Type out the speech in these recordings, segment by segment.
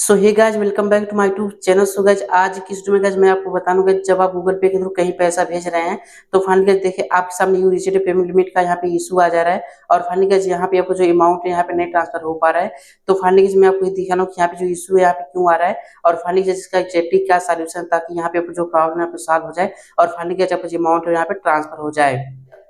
So hey guys, welcome back to my YouTube channel. So guys, आज की video में guys मैं आपको बताऊंगा जब आप गूगल पे के थ्रू कहीं पैसा भेज रहे हैं तो फाइनली गाइस देखिए आपके सामने यू रिसीव्ड पेमेंट लिमिट का यहाँ पे इशू आ जा रहा है। और फाइनली गाइस यहाँ पे आपको जो अमाउंट है यहाँ पे नहीं ट्रांसफर हो पा रहा है। तो फाइनली गाइस मैं आपको ये दिखा रहा हूँ कि यहाँ पे जो इशू है यहाँ पे क्यों आ रहा है और फाइनली गाइस इसका एग्जैक्टली क्या सॉल्यूशन, ताकि यहाँ पे आपको जो प्रॉब्लम है आपको सॉल्व हो जाए और फाइनली गाइस आपको जो अमाउंट है यहाँ पे ट्रांसफर हो जाए।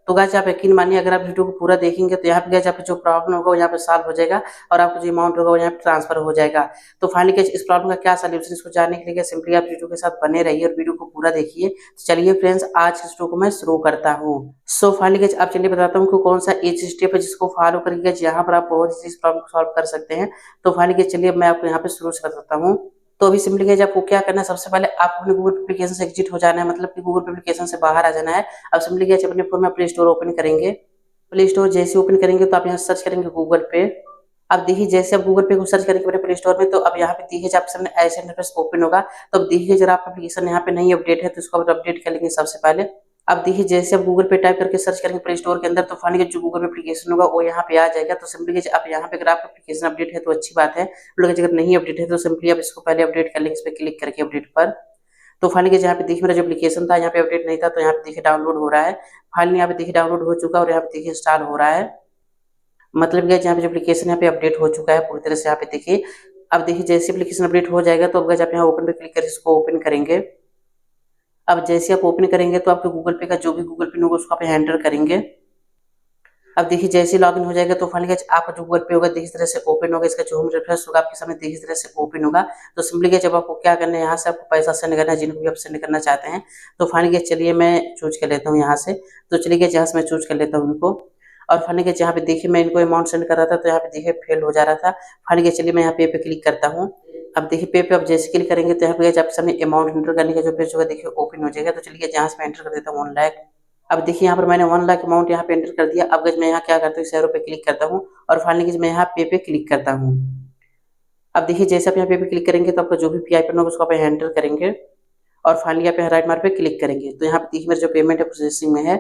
तो गाइस आप यकीन मानिए, अगर आप वीडियो को पूरा देखेंगे तो यहाँ पे गाइस आपका जो प्रॉब्लम होगा वो यहाँ पे सॉल्व हो जाएगा और आपको जो अमाउंट होगा वो यहाँ पे ट्रांसफर हो जाएगा। तो फाइनली गाइस इस प्रॉब्लम का क्या सॉल्यूशन, इसको जानने के लिए सिंपली आप वीडियो के साथ बने रहिए और वीडियो को पूरा देखिए। तो चलिए फ्रेंड्स, आज इस वीडियो को मैं शुरू करता हूँ। सो फाइनली गाइस आप चलिए बताता हूँ कि कौन सा इजी स्टेप है जिसको फॉलो करके गाइस यहाँ पर आप बहुत इस प्रॉब्लम को सॉल्व कर सकते हैं। तो फाइनली गाइस चलिए मैं आपको यहाँ पे शुरू से बताता हूँ। तो अभी सिंपली गाइस आपको क्या करना है, सबसे पहले आप अपने गूगल एप्लीकेशन से एग्जिट हो जाना है, मतलब कि गूगल एप्लीकेशन से बाहर आ जाना है। अब सिंपली गाइस अपने फोन में प्ले स्टोर ओपन करेंगे। प्ले स्टोर जैसे ओपन करेंगे तो आप यहाँ सर्च करेंगे गूगल पे। अब देखिए जैसे आप गूगल पे को सर्च करेंगे अपने प्ले स्टोर में तो अब यहाँ पे देखिए आपके सामने ऐसे इंटरफेस ओपन होगा। तो अब देखिए जरा आप एप्लीकेशन यहाँ पे नहीं अपडेट है तो इसको अपडेट कर लेंगे सबसे पहले। अब देखिए जैसे आप गूगल पे टाइप करके सर्च करेंगे प्ले स्टोर के अंदर तो फाइनली जो गूगल पे एप्लीकेशन होगा वो यहाँ पे आ जाएगा। तो सिंपली आप यहाँ पे अगर आपका एप्लीकेशन अपडेट है तो अच्छी बात है, लेकिन अगर नहीं अपडेट है तो सिंपली आप इसको पहले अपडेट कर लेंगे, इस पर क्लिक करके अपडेट पर। तो फाइनली यहाँ पे देखिए मेरा जो एप्लीकेशन था यहाँ पे अपडेट नहीं था तो यहाँ पे देखिए डाउनलोड हो रहा है। फाइनली यहाँ पे देखिए डाउनलोड हो चुका है और यहाँ पे देखिए इंस्टॉल हो रहा है। मतलब कि यहाँ पे जो एप्लीकेशन यहाँ पे अपडेट हो चुका है पूरी तरह से। यहाँ पे देखिए अब देखिए जैसे एप्लीकेशन अपडेट हो जाएगा तो अब आप यहाँ ओपन पे क्लिक करके इसको ओपन करेंगे। अब जैसे आप ओपन करेंगे तो आपके गूगल पे का जो भी गूगल पिन होगा उसको आप एंटर करेंगे। अब देखिए जैसे लॉगिन हो जाएगा तो फाइनली आपका जो गूगल पे होगा देखिए इस तरह से ओपन होगा, इसका जो होम रेफरेंस होगा आपके सामने देखिए इस तरह से ओपन होगा। तो सिंपली जब आपको क्या करना है, यहाँ से आपको पैसा सेंड करना है जिनको भी आप सेंड करना चाहते हैं। तो फाइनली चलिए मैं चूज कर लेता हूँ यहाँ से। तो चलिए यहाँ से मैं चूज कर लेता हूँ इनको। और फाइनली यहाँ पे देखिए मैं इनको अमाउंट सेंड कर रहा था तो यहाँ पे देखिए फेल हो जा रहा था। फाइनली चलिए मैं यहाँ पे क्लिक करता हूँ। अब देखिए पे आप जैसे क्लिक करेंगे तो यहाँ पे आपके सामने अमाउंट एंटर करने का जो पेज होगा देखिए ओपन हो जाएगा। तो चलिए यहाँ से मैं एंटर कर देता हूँ 1 लाख। अब देखिए यहाँ पर मैंने 1 लाख अमाउंट यहाँ पे एंटर कर दिया। अब मैं यहाँ क्या करता हूँ, इस एरो पे क्लिक करता हूँ और फाइनली मैं यहाँ पे क्लिक करता हूँ। अब देखिए जैसे आप यहाँ पे क्लिक करेंगे तो आपका जो भी पी होगा उसको आप एंटर करेंगे और फाइनली यहाँ पे राइट मार्क पे क्लिक करेंगे। तो यहाँ पे देखिए मेरा जो पेमेंट है प्रोसेसिंग में है।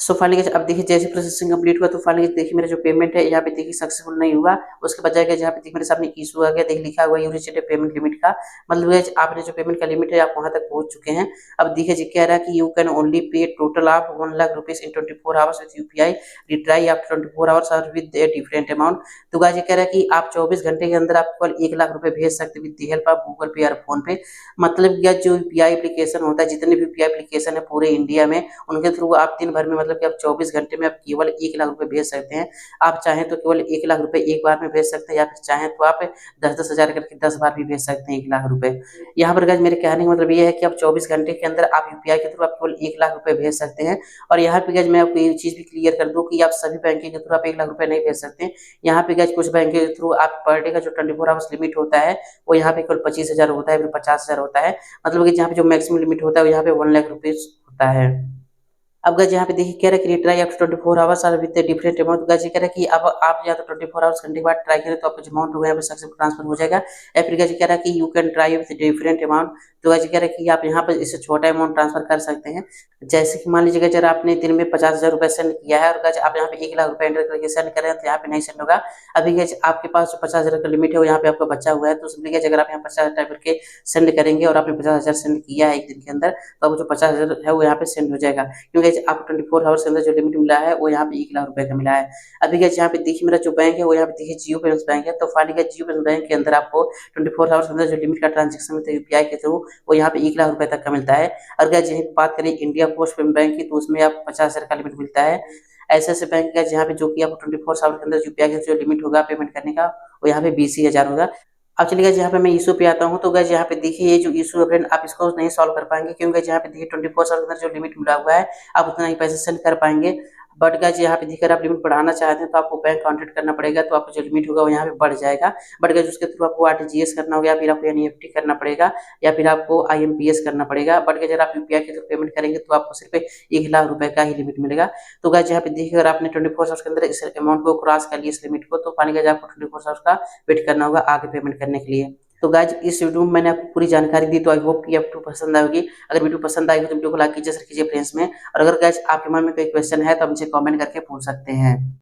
सो फाइनली अब देखिए जैसे प्रोसेसिंग कंप्लीट हुआ तो फाइनली देखिए मेरा जो पेमेंट है यहाँ पे देखिए सक्सेसफुल नहीं हुआ। उसके बजाय यहाँ पे देखिए मेरे सामने इशू आ गया, देखिए लिखा हुआ यू रीच्ड पेमेंट लिमिट का, मतलब आपने जो पेमेंट का लिमिट है आप वहां तक पहुंच चुके हैं। अब देखिए जी कह रहा है कि you can only pay total of 1 lakh rupees in 24 hours with UPI, retry after 24 hours और विद ए डिफरेंट अमाउंट। तो गाइस ये कह रहा है कि आप 24 घंटे के अंदर आप केवल 1 लाख रुपए भेज सकते with the help of Google पे और फोन पे। मतलब क्या जो यूपीआई एप्लीकेशन होता है, जितने भी यूपीआई एप्लीकेशन है पूरे इंडिया में, उनके थ्रू आप दिन भर में मतलब कि आप 24 घंटे में आप केवल 1 लाख रुपए भेज सकते हैं। आप चाहें तो केवल 1 लाख रुपए एक बार में भेज सकते हैं या फिर चाहें तो आप 10-10 हजार करके 10 बार भी भेज सकते हैं 1 लाख रुपए। यहाँ पर गाइस मेरे कहने का मतलब ये है कि आप 24 घंटे के अंदर आप यूपीआई के थ्रू आप केवल 1 लाख रुपए भेज सकते हैं। और यहाँ पे गाइस मैं आपको ये चीज भी क्लियर कर दूं कि आप सभी बैंकिंग के थ्रू आप 1 लाख रुपए नहीं भेज सकते। यहाँ पे गाइस कुछ बैंक के थ्रू आप पर डे का जो 24 आवर्स लिमिट होता है वो यहाँ पे केवल 25,000 होता है, फिर 50,000 होता है। मतलब कि यहाँ पे जो मैक्सिमम लिमिट होता है वो यहाँ पे 1 लाख रुपीज होता है। अब गाइस यहाँ पे देखिए कह रहा है कि रिट्राई आफ्टर 24 आवर्स और विद डिफरेंट अमाउंट। गाइस ये कह रहा है कि अब आप या तो 24 आवर्स घंटे के बाद ट्राई करें तो आपका जो अमाउंट होगा यहाँ पे सक्सेसफुल ट्रांसफर हो जाएगा। या फिर गाइस ये कह रहा है कि you can try with different amount. तो गाइस ये कह रहा है कि आप यहाँ पर इससे छोटा अमाउंट ट्रांसफर कर सकते हैं। जैसे कि मान लीजिए जरा आपने दिन में 50,000 रुपए सेंड किया है और गाइस आप यहाँ पे 1 लाख रुपए एंटर करके सेंड कर रहे हैं तो यहाँ पे नहीं सेंड होगा। अभी गाइस आपके पास जो 50,000 का लिमिट है वो यहाँ पे आपका बचा हुआ है। तो सिंपली गाइस अगर आप यहाँ 50,000 टाइप करके सेंड करेंगे और आपने 50,000 सेंड किया है एक दिन के अंदर तो अब जो 50,000 है वो यहाँ पे सेंड हो जाएगा, क्योंकि आप 24 आवर्स के अंदर जो लिमिट मिला है वो यहाँ पे 1 लाख रुपए का मिला है। अभी गाइस यहाँ पे देखिए मेरा जो बैंक है वो यहाँ पे देखिए जियो पेमेंट्स बैंक है। तो फाइनली जियो पेमेंट्स बैंक के अंदर आपको 24 आवर्स के अंदर जो लिमिट का ट्रांजेक्शन होता है यूपीआई के थ्रू वो यहाँ पे 1 लाख रुपए तक का मिलता है। और गाइस यही बात करें इंडिया पोस्ट पेमेंट बैंक की तो उसमें आप 50,000 का लिमिट मिलता है। ऐसे ऐसे बैंक है जहाँ पे जो कि आपको 24 आवर के अंदर यूपीआई का जो लिमिट होगा पेमेंट करने का वो यहाँ पे 20,000 होगा। अब चलिए गाइस यहाँ पे मैं इशू पे आता हूँ। तो गाइस यहाँ पे देखिए ये जो इशू है फ्रेंड आप इसको नहीं सॉल्व कर पाएंगे, क्योंकि यहाँ पे देखिए 24 आवर के अंदर जो लिमिट मिला हुआ है आप उतना ही पैसे सेंड कर पाएंगे। बट गाइस यहाँ पे देखकर आप लिमिट बढ़ाना चाहते हैं तो आपको बैंक कांटेक्ट करना पड़ेगा, तो आपका जो लिमिट होगा वो यहाँ पे बढ़ जाएगा। बट गाइस उसके थ्रू आपको आरटीजीएस करना होगा या फिर आपको एनईएफटी करना पड़ेगा या फिर आपको आईएमपीएस करना पड़ेगा। बट अगर आप यूपीआई के थ्रू पेमेंट करेंगे तो आपको सिर्फ 1 लाख रुपए का ही लिमिट मिलेगा। तो गाइस यहाँ पे देखिए अगर आपने 24 आवर्स के अंदर इस अमाउंट को क्रॉस कर लिया इस लिमिट को तो फाइनली गाइस आपको 24 आवर्स का वेट करना होगा आगे पेमेंट करने के लिए। तो गाइस इस वीडियो में मैंने आपको पूरी जानकारी दी, तो आई होप कि आपको पसंद आएगी। अगर वीडियो पसंद आई हो तो वीडियो को लाइक कीजिए, शेयर कीजिए फ्रेंड्स में। और अगर गाइस आपके मन में कोई क्वेश्चन है तो हमसे कमेंट करके पूछ सकते हैं।